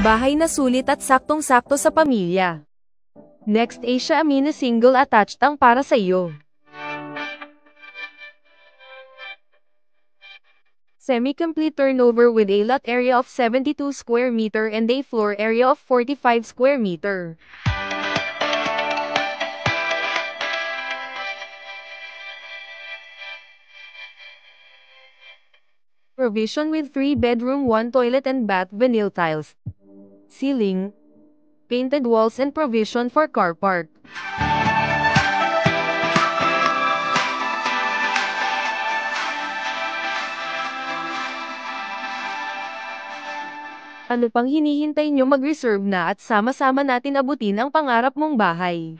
Bahay na sulit at saktong-sakto sa pamilya. Next Asia Amina single attached ang para sa iyo. Semi-complete turnover with a lot area of 72 square meter and a floor area of 45 square meter. Provision with 3 bedroom 1 toilet and bath vinyl tiles. Ceiling. Painted walls and provision for car park. Ano pang hinihintay nyo, mag-reserve na at sama-sama natin abutin ang pangarap mong bahay.